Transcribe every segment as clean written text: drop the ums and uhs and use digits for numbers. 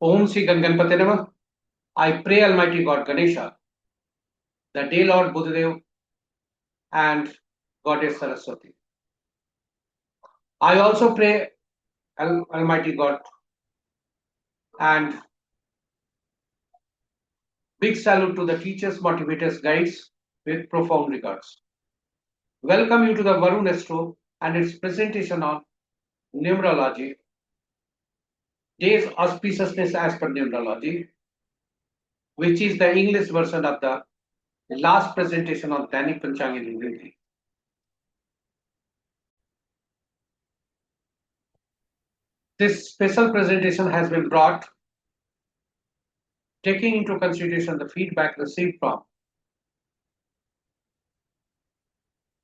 Om Sri Ganganpati Namah. I pray Almighty God Ganesha, the Day Lord Buddhadev, and Goddess Saraswati. I also pray Almighty God and big salute to the teachers, motivators, guides with profound regards. Welcome you to the Varun Astro and its presentation on numerology, days auspiciousness as per numerology, which is the English version of the last presentation on Dainik Panchang in Hindi. This special presentation has been brought taking into consideration the feedback received from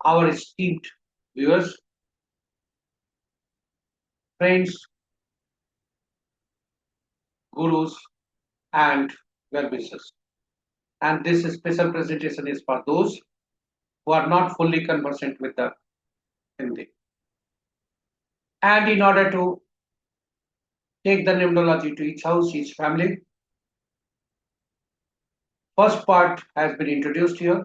our esteemed viewers, friends, gurus, and well-wishers. And this special presentation is for those who are not fully conversant with the Hindi. And in order to take the numerology to each house, each family, first part has been introduced here,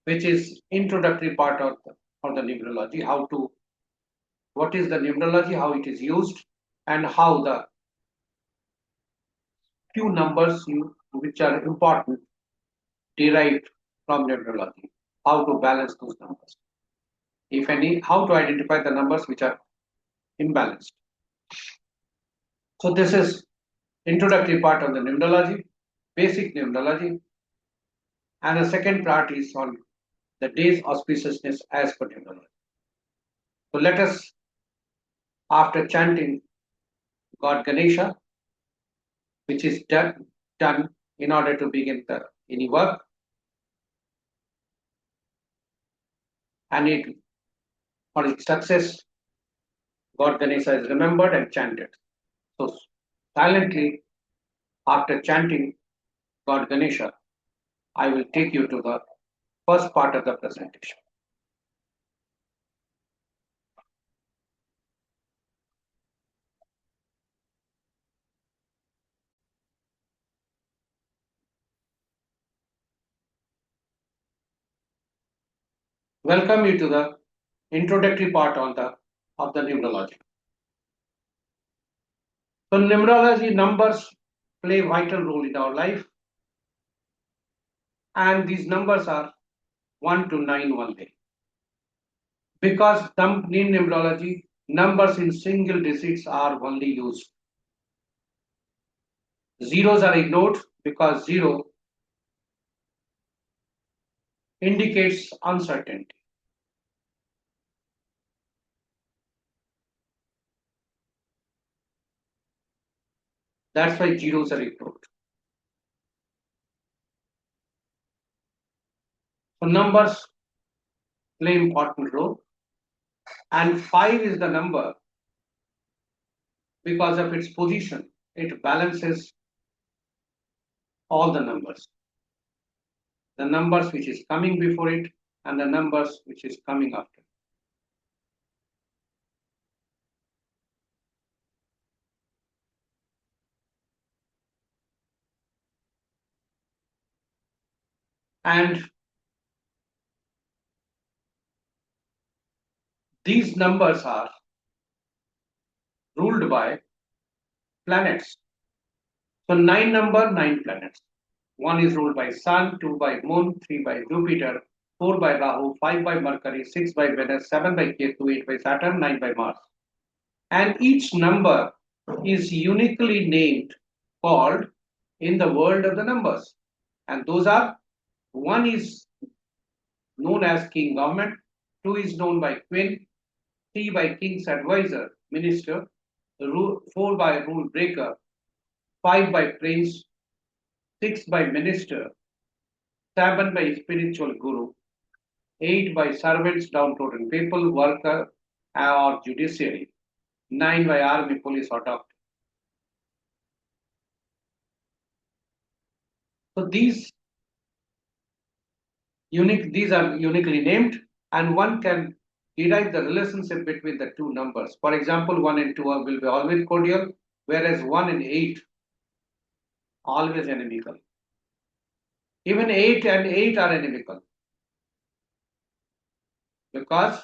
which is introductory part of the numerology, what is the numerology, how it is used, and how the few numbers which are important derived from numerology, how to balance those numbers. If any, how to identify the numbers which are imbalanced. So this is introductory part on the numerology, basic numerology, and the second part is on the day's auspiciousness as per numerology. So let us, after chanting God Ganesha, which is done in order to begin any work, and for its success, God Ganesha is remembered and chanted. So silently, after chanting God Ganesha, I will take you to the first part of the presentation. Welcome you to the introductory part of the numerology. So numerology, numbers play a vital role in our life, and these numbers are 1 to 9 only. Because in numerology, numbers in single digits are only used. Zeros are ignored because zero indicates uncertainty. That's why zeros are ignored. So numbers play important role, and 5 is the number because of its position. It balances all the numbers. The numbers which is coming before it and the numbers which is coming after. And these numbers are ruled by planets. So 9 number, 9 planets. 1 is ruled by Sun, 2 by Moon, 3 by Jupiter, 4 by Rahu, 5 by Mercury, 6 by Venus, 7 by Ketu, 8 by Saturn, 9 by Mars. And each number is uniquely named, called in the world of the numbers. And those are, 1 is known as King Government, 2 is known by Queen, 3 by King's Advisor, Minister, 4 by Rule Breaker, 5 by Prince, 6 by Minister, 7 by Spiritual Guru, 8 by Servants, downtrodden people, worker, or judiciary, 9 by Army, police, or doctor. So these are uniquely named, and one can derive the relationship between the two numbers. For example, 1 and 2 will be always cordial, whereas 1 and 8 always inimical. Even 8 and 8 are inimical because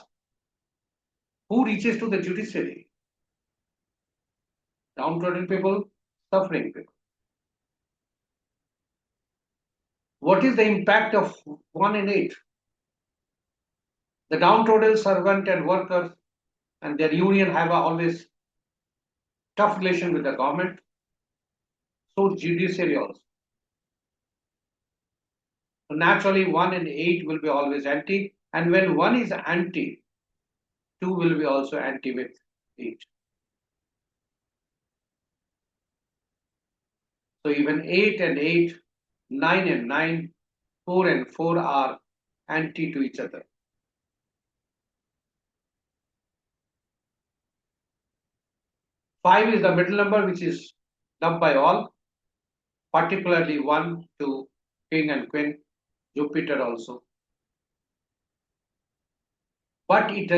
who reaches to the judiciary? Downtrodden people, suffering people. What is the impact of 1 and 8? The downtrodden servant and workers and their union have always tough relation with the government. So judiciary also. So naturally 1 and 8 will be always anti, and when 1 is anti, 2 will be also anti with 8. So even 8 and 8, 9 and 9, 4 and 4 are anti to each other. Five is the middle number which is loved by all, particularly 1, 2, king and queen, Jupiter also. But it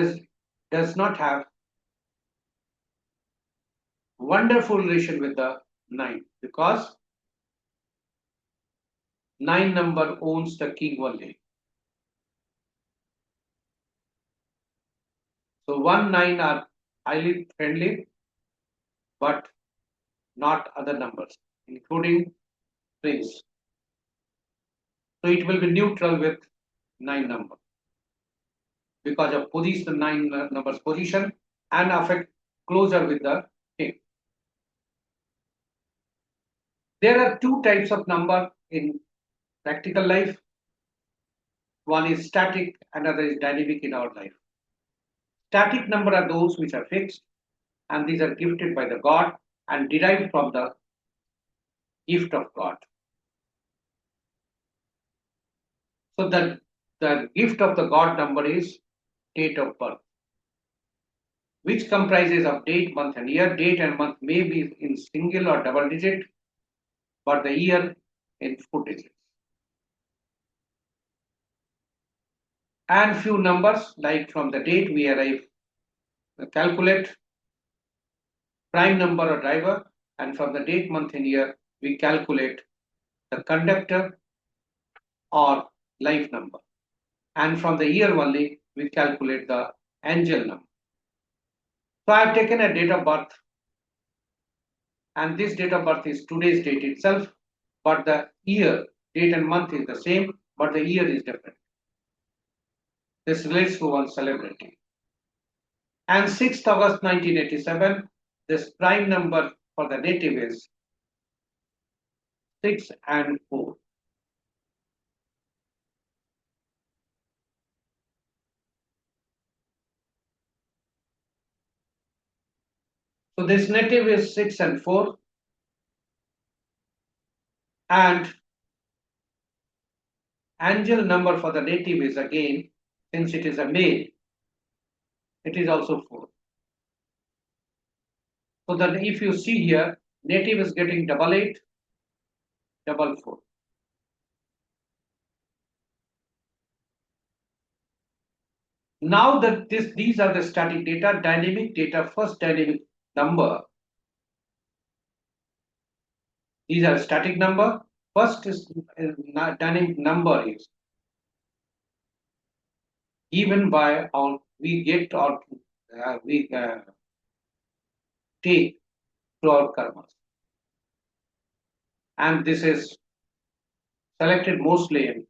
does not have wonderful relation with the 9 because 9 number owns the king only. So 1, 9 are highly friendly, but not other numbers, including prince. So it will be neutral with 9 number because of position 9 numbers position and affect closer with the king. There are two types of number in practical life. One is static, another is dynamic in our life. Static number are those which are fixed, and these are gifted by the God and derived from the gift of God. So the gift of the God number is date of birth, which comprises of date, month, and year. Date and month may be in single or double digit, but the year in 4 digits. And few numbers like from the date we arrive, calculate prime number or driver, and from the date, month, and year we calculate the conductor or life number. And from the year only we calculate the angel number. So I have taken a date of birth, and this date of birth is today's date itself, but the year, date and month is the same, but the year is different. This relates to one celebrity. And 6th August 1987, this prime number for the native is 6 and 4. So this native is 6 and 4, and angel number for the native is again, since it is a male, it is also 4. So that if you see here, native is getting 88, 44. Now that these are the static data, dynamic data, first dynamic number. These are static number. First is dynamic number is given by our we get or we take to our karmas, and this is selected mostly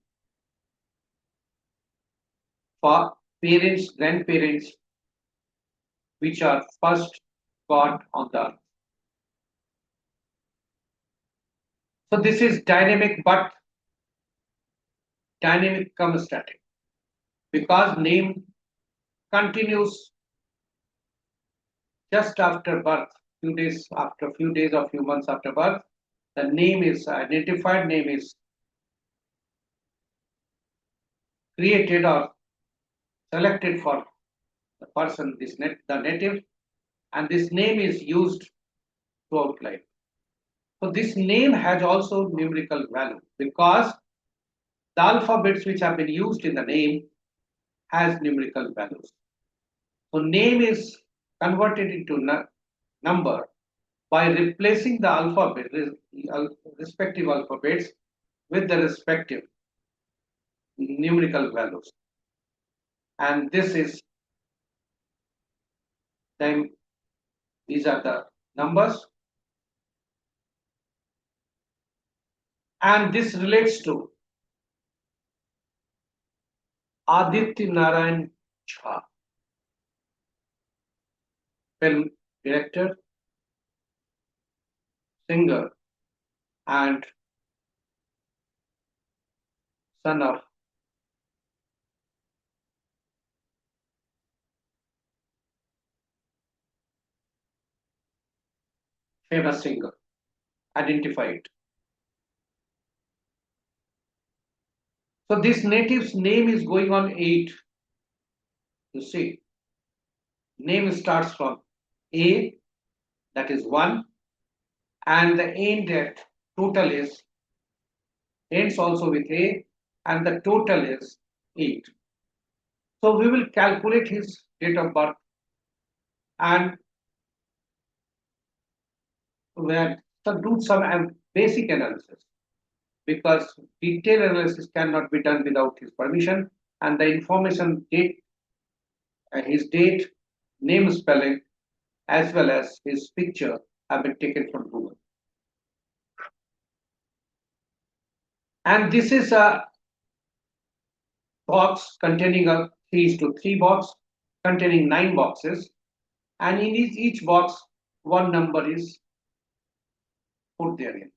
for parents, grandparents, which are first God on the earth. So this is dynamic, but dynamic comes static because name continues just after birth, few days after, few days or few months after birth. The name is identified, name is created or selected for the person, the native, and this name is used throughout life. So this name has also numerical value because the alphabets which have been used in the name has numerical values. So name is converted into number by replacing the respective alphabets with the respective numerical values. And this is then these are the numbers, and this relates to Aditya Narayan Jha, film director, singer, and son of famous singer. Identified. So this native's name is going on 8. You see, name starts from A, that is 1, and the end total is ends also with A, and the total is 8. So we will calculate his date of birth and we'll do some basic analysis, because detailed analysis cannot be done without his permission, and the information date, his date, name spelling, as well as his picture have been taken from Google. And this is a box containing a 3:3 box containing 9 boxes, and in each box one number is put therein,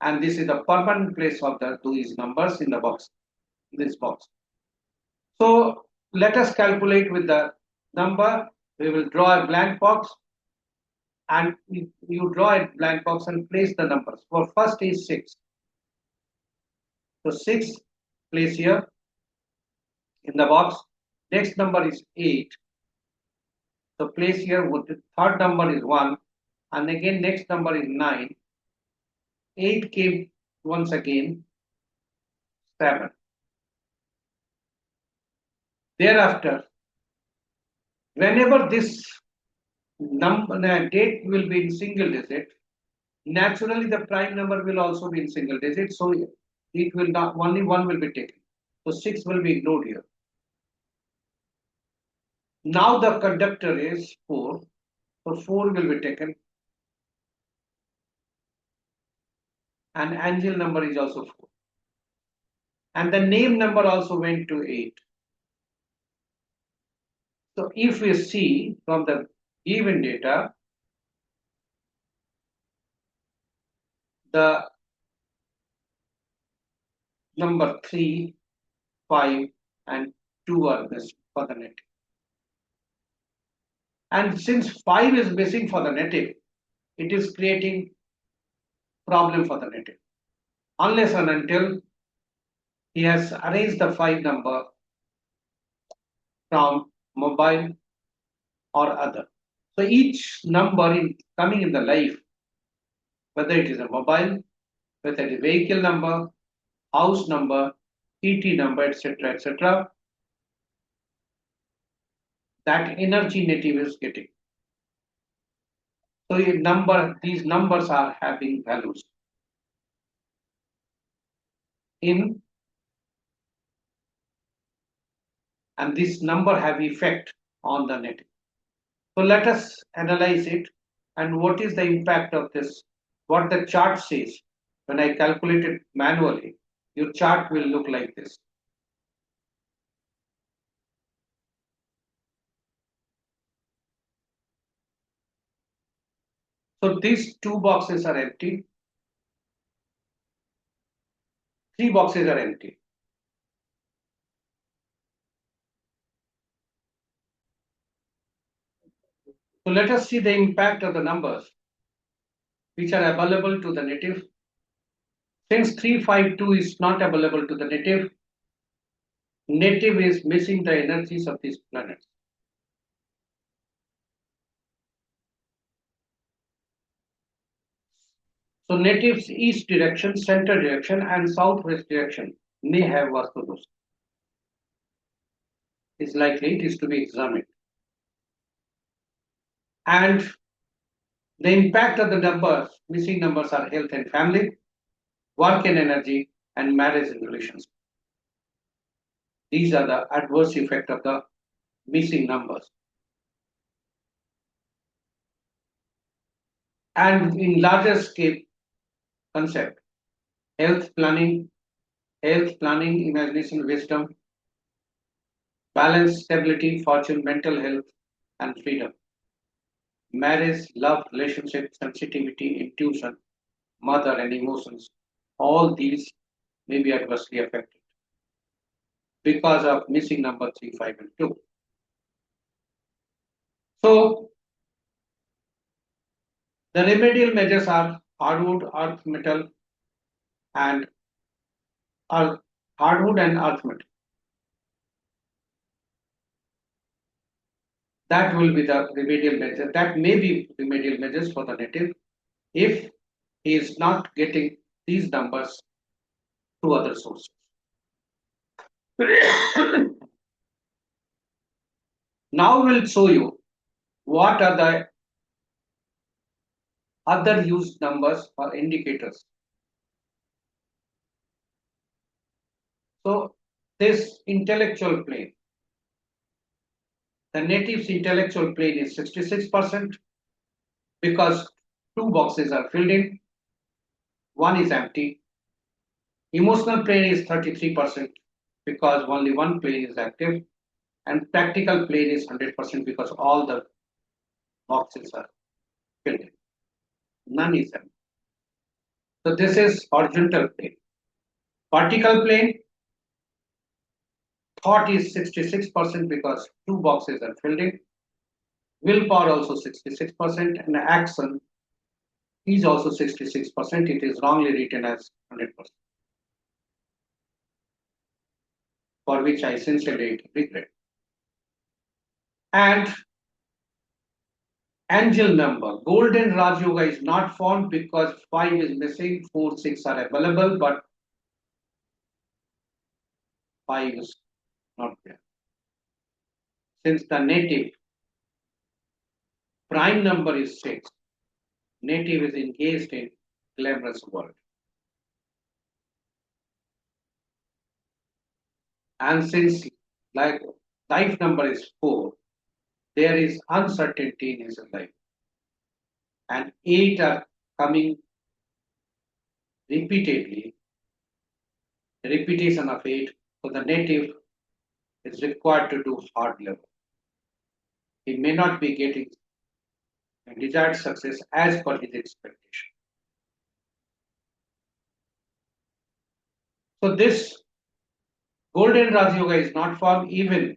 and this is the permanent place of these numbers in the box, this box. So let us calculate with the number. We will draw a blank box, and you draw a blank box and place the numbers. For first is 6. So 6, place here in the box. Next number is 8. So place here. The third number is 1, and again next number is 9. 8 came once again, 7. Thereafter, whenever this number date will be in single digit, naturally the prime number will also be in single digit. So it will not, only one will be taken. So 6 will be ignored here. Now the conductor is 4. So 4 will be taken. And angel number is also 4. And the name number also went to 8. So if we see from the given data, the number 3, 5, and 2 are missing for the native. And since 5 is missing for the native, it is creating problem for the native. Unless and until he has arranged the 5 number from mobile or other. So each number coming in the life, whether it is a mobile, whether it is vehicle number, house number, TT number, etc., that energy native is getting. So these numbers are having values in, and this number have effect on the native. So let us analyze it, and what is the impact of this, what the chart says. When I calculate it manually, your chart will look like this. So these 2 boxes are empty, 3 boxes are empty. So let us see the impact of the numbers which are available to the native. Since 352 is not available to the native, native is missing the energies of these planets. So natives east direction, center direction, and southwest direction may have Vastu dosha. It's likely it is to be examined. And The impact of the numbers, missing numbers are health and family, work and energy, and marriage and relations. These are the adverse effect of the missing numbers. And in larger scale concept, health planning, imagination, wisdom, balance, stability, fortune, mental health, and freedom. Marriage, love, relationship, sensitivity, intuition, mother, and emotions. All these may be adversely affected because of missing number 3, 5, and 2. So, the remedial measures are hardwood, earth metal, and earth, hardwood and earth metal. That will be the remedial measure. That may be remedial measures for the native if he is not getting these numbers through other sources. Now we'll show you what are the other used numbers or indicators. So this intellectual plane, the native's intellectual plane is 66% because two boxes are filled in, one is empty. Emotional plane is 33% because only one plane is active, and practical plane is 100% because all the boxes are filled in. None is empty. So this is horizontal plane. Vertical plane, thought is 66% because two boxes are filled in. Willpower also 66%, and action is also 66%. It is wrongly written as 100%, for which I sincerely regret. And angel number, golden Raj Yoga is not found because 5 is missing, 4, 6 are available, but 5 is not there. Since the native prime number is 6, native is engaged in glamorous world. And since like life number is 4, there is uncertainty in his life. And 8 are coming repeatedly, repetition of 8. So the native is required to do hard labor. He may not be getting desired success as per his expectation. So this golden Raj Yoga is not found, even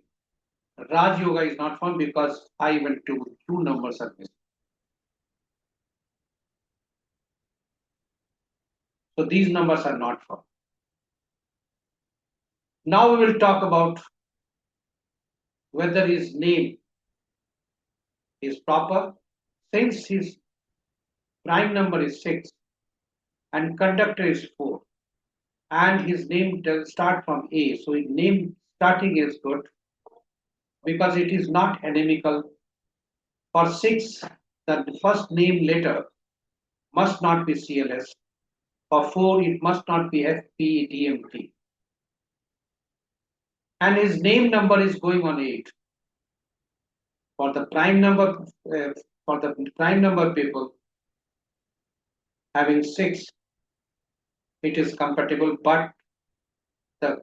Raj Yoga is not found because 5 and 2 numbers are missing. So these numbers are not found. Now we will talk about whether his name is proper. Since his prime number is 6 and conductor is 4 and his name does start from A, so his name starting is good because it is not anemical. For 6, the first name letter must not be CLS. For 4, it must not be FPDMT. And his name number is going on 8. For the prime number, people having 6, it is compatible, but the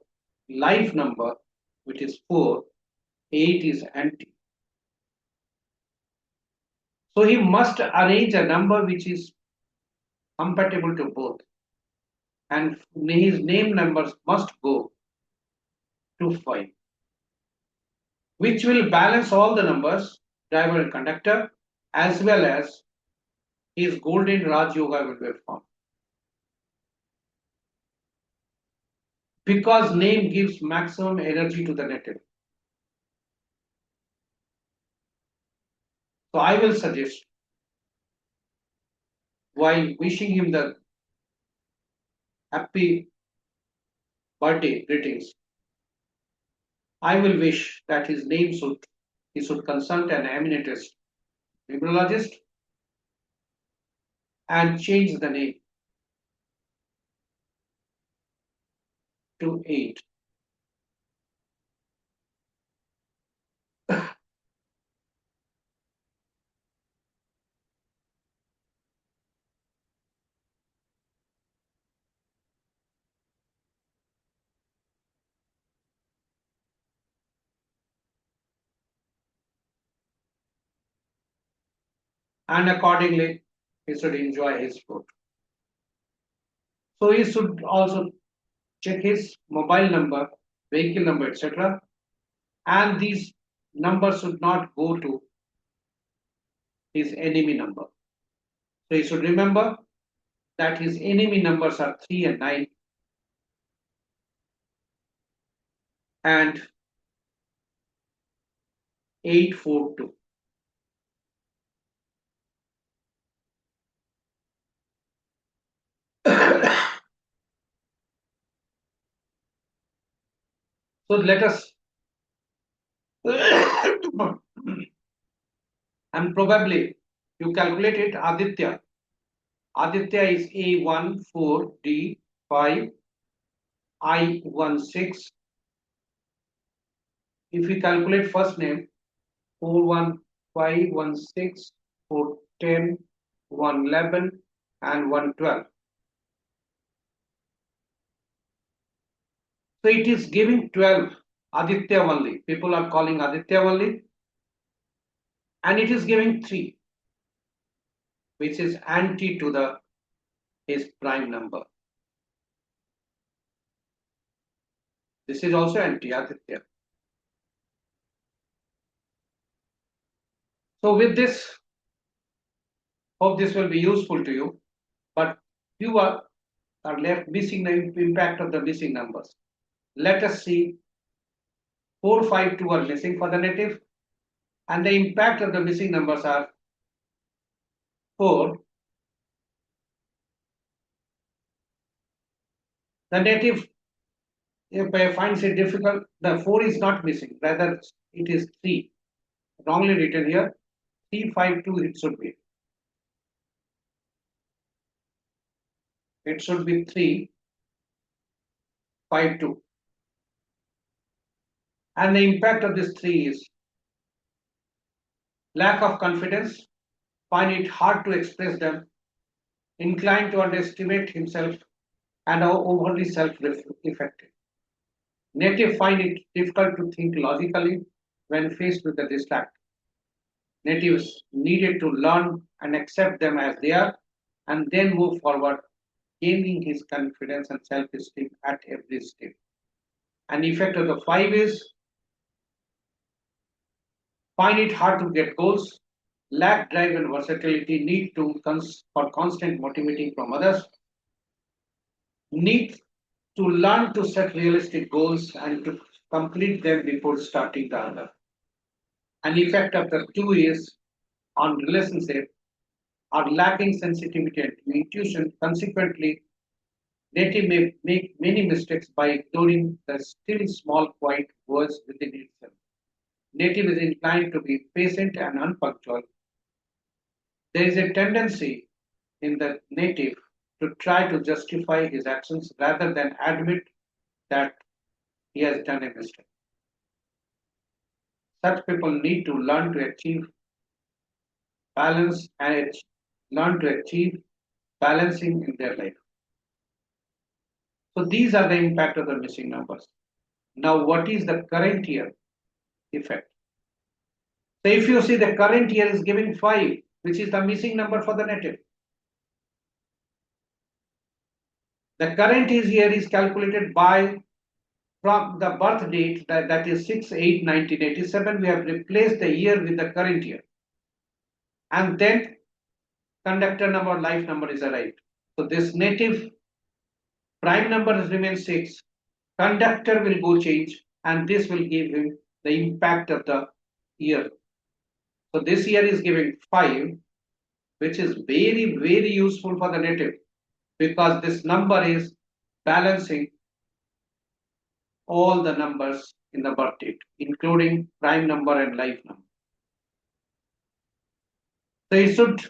life number, which is 4, 8 is empty. So he must arrange a number which is compatible to both. And his name numbers must go to 5, which will balance all the numbers, driver and conductor, as well as his golden Raj Yoga will be formed. Because name gives maximum energy to the native. So I will suggest, while wishing him the happy birthday greetings, I will wish that his name he should consult an eminent numerologist and change the name to 8. And accordingly, he should enjoy his food. So he should also check his mobile number, vehicle number, etc. And these numbers should not go to his enemy number. So he should remember that his enemy numbers are 3 and 9 and 842. So let us, and probably you calculate it, Aditya. Aditya is A14D5 I16. If we calculate first name, 41516, 410, 111, and 112. So it is giving 12, Aditya only. People are calling Aditya only. And it is giving 3, which is anti to the his prime number. This is also anti Aditya. So with this, hope this will be useful to you. But few are left missing the impact of the missing numbers. Let us see 4, 5, 2 are missing for the native, and the impact of the missing numbers are 4. The native, if finds it difficult, the 4 is not missing, rather it is 3. Wrongly written here, 3, 5, 2 it should be. It should be 3, 5, 2. And the impact of this 3 is lack of confidence, find it hard to express them, inclined to underestimate himself, and are overly self-effective. Native find it difficult to think logically when faced with the distract. Natives needed to learn and accept them as they are and then move forward, gaining his confidence and self-esteem at every step. An effect of the 5 is find it hard to get goals, lack drive and versatility, need to for constant motivating from others, need to learn to set realistic goals and to complete them before starting the other. An effect of the 2 is on relationship are lacking sensitivity and intuition. Consequently, native may make many mistakes by ignoring the still small quiet words within itself. Native is inclined to be patient and unpunctual. There is a tendency in the native to try to justify his actions rather than admit that he has done a mistake. Such people need to learn to achieve balance and learn to achieve balancing in their life. So these are the impact of the missing numbers. Now, what is the current year effect? So if you see the current year is giving 5, which is the missing number for the native. The current year is calculated by from the birth date, that is 6/8/1987. We have replaced the year with the current year. And then conductor number, life number is arrived. So this native prime number remains 6. Conductor will go change, and this will give him the impact of the year. So this year is giving 5, which is very, very useful for the native because this number is balancing all the numbers in the birth date, including prime number and life number. So he should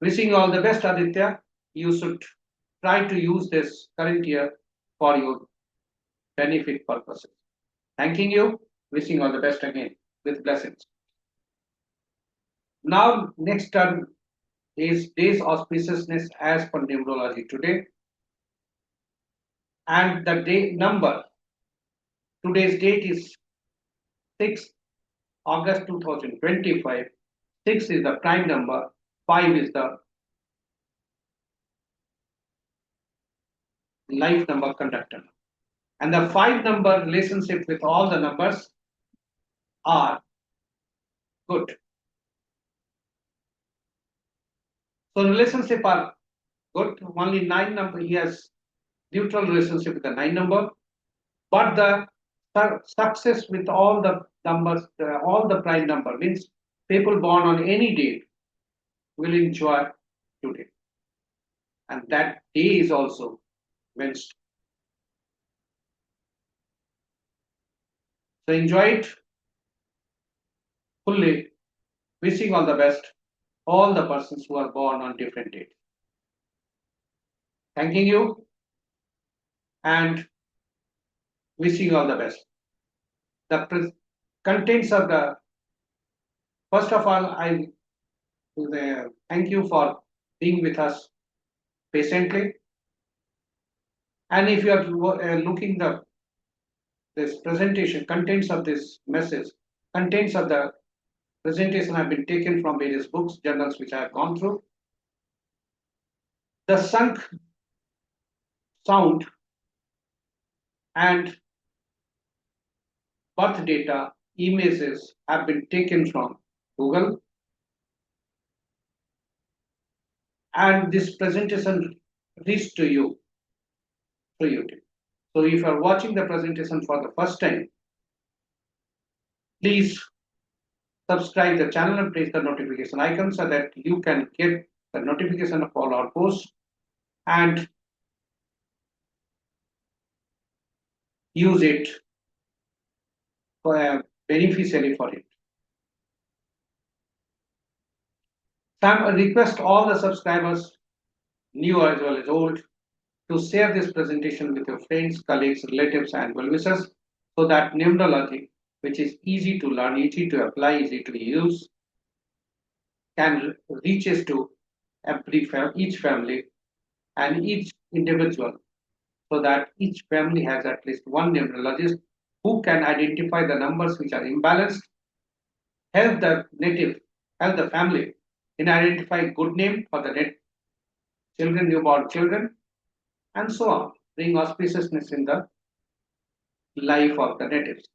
Wishing you all the best, Aditya. You should try to use this current year for your benefit purposes. Thanking you, wishing all the best again with blessings. Now, next turn is day's auspiciousness as per numerology today, and the day number. Today's date is 6th August 2025. 6 is the prime number, 5 is the life number conductor. And the 5 number relationship with all the numbers are good. So relationship are good. Only 9 number, he has neutral relationship with the 9 number. But the success with all the numbers, all the prime number means people born on any date will enjoy today. And that day is also Wednesday. So enjoy it fully. Wishing all the best, all the persons who are born on different dates. Thanking you and wishing you all the best. The contents of the first of all, I thank you for being with us patiently. And if you are looking the this presentation, contents of this message, contents of the presentation have been taken from various books, journals which I have gone through. The sunk sound and birth data images have been taken from Google, and this presentation reached to you through YouTube. So if you are watching the presentation for the first time, please subscribe the channel and press the notification icon so that you can get the notification of all our posts and use it beneficially for it. So I request all the subscribers, new as well as old, to share this presentation with your friends, colleagues, relatives, and well-wishers so that numerology, which is easy to learn, easy to apply, easy to use, can reaches to each family and each individual, so that each family has at least one numerologist who can identify the numbers which are imbalanced, help the native, help the family in identifying good name for the children, newborn children, and so on, bring auspiciousness in the life of the natives.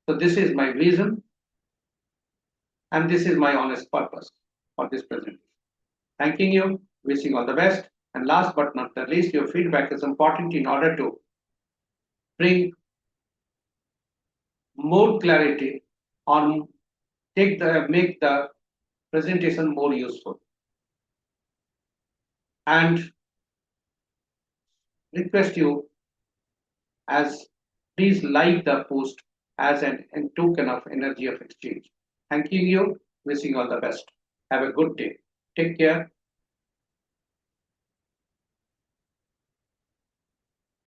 So this is my vision and this is my honest purpose for this presentation. Thanking you, wishing all the best, and last but not the least, your feedback is important in order to bring more clarity on make the presentation more useful. And request you as please like the post as an token of energy of exchange. Thanking you, wishing all the best. Have a good day. Take care.